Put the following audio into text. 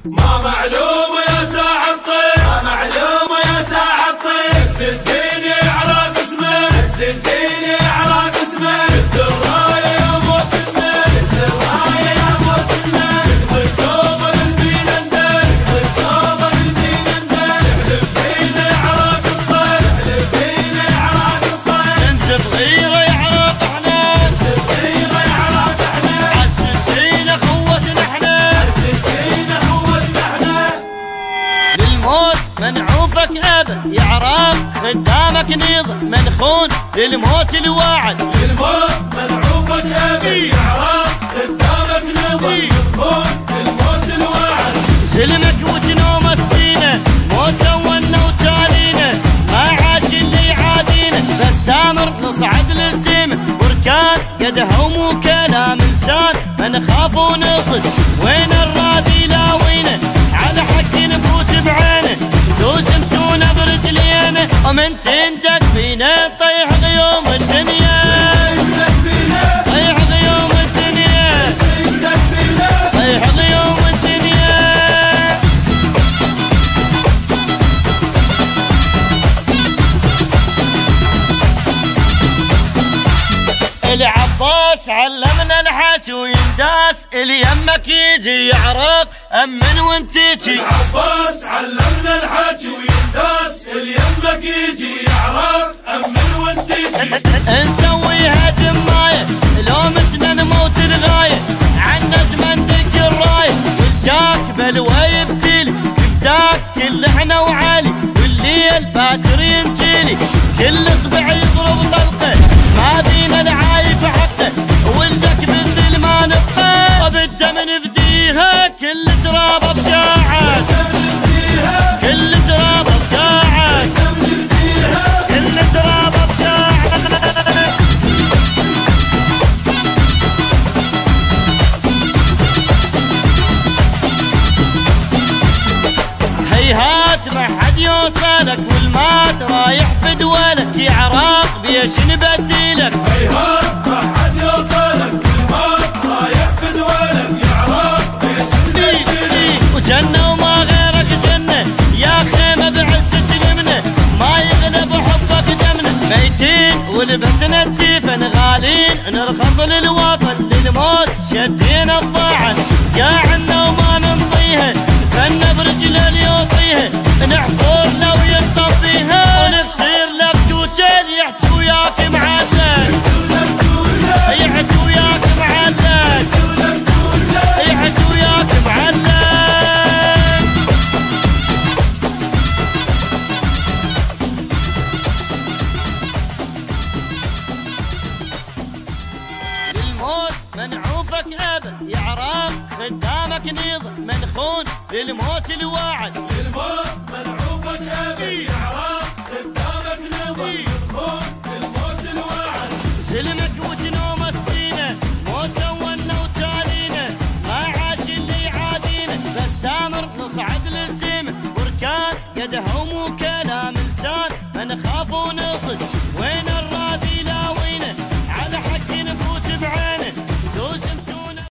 ما معلومة يا ساعة الطير، ما معلومة يا ساعة الطير، هز الدنيا على قسمين، هز الدنيا على قسمين، هز الراية يا موت الميل، هز الراية يا موت الميل، اقلب دوبر البين اندل، اقلب دوبر البين اندل، احلف فينا عراق الطير، احلف فينا عراق الطير، انت صغيرة يا عراق احنا، انت صغيرة يا عراق احنا، عالسلسلة قوتنا احنا، عالسلسلة قوتنا احنا، للموت منعوفك ابد يا عراق، خدامك نيض منخون للموت الواعد، للموت منعوفك ابي يا عراق، قدامك نظر منخون للموت الواعد، سلمك وتنوم سنينه، موت ونا وتالينا، ما عاش اللي يعادينا، بس تامر نصعد للسما، بركان قدها ومو كلام لسان، ما نخاف ونصد، وين الرادي لاوينا، على حق نفوت بعينه، دوس انتونا برجلينا، ومن تندق فينا طيح غيوم الدنيا، طيح غيوم الدنيا، طيح غيوم الدنيا. العباس علمنا الحكي وينداس، اللي يمك يجي يعرق امن وانت تجي، العباس علمنا الحكي وينداس، اللي يمك يجي يعرق امن وانت تجي، نسويها دمايه لو متنا نموت الغايه، عنا تمندق الرايه، والجاك بلوى يبتلي، يفداك كل احنا وعالي، والليل باكر ينجلي، كل اصبع يضرب طلقه، ما بينا العايب حقه، ولدك بالذل ما نبقى، بالدم نفديها، كل تراب بجاعك، كل تراب بجاعك، كل تراب بجاعك. هيهات ما حد يوصلك، والمات رايح في دولك، يا عراق بيش نبديلك، هيهات ما حد يوصلك، والموت رايح في دولك، يا عراق ليش نبديلك، وجنة وما غيرك جنة، يا خيمة بعزة اليمنة، ما يغلب حبك دمنا، ميتين ولبسنا الجيفن، غالين نرخص للوطن، للموت شدينا الضاعن، قاعنا وما ننطيها، فن برجل يوطيها، نحفر لو ينطفيها، ونكسر لبجوجين يحكي وياك معلق، يحكي وياك معلق، يحكي وياك معلق. للموت منعوفك ابد يا عراق، خدامك نيض منخون للموت الواعد، للموت منعوفك ابي يا عراق، قدامك نظر منخون للموت الواعد، سلمك وتنوم سنينه، موت ونا وتالينا، ما عاش اللي يعادينا، بس تامر نصعد للسما، بركان قدها ومو كلام لسان، ما نخاف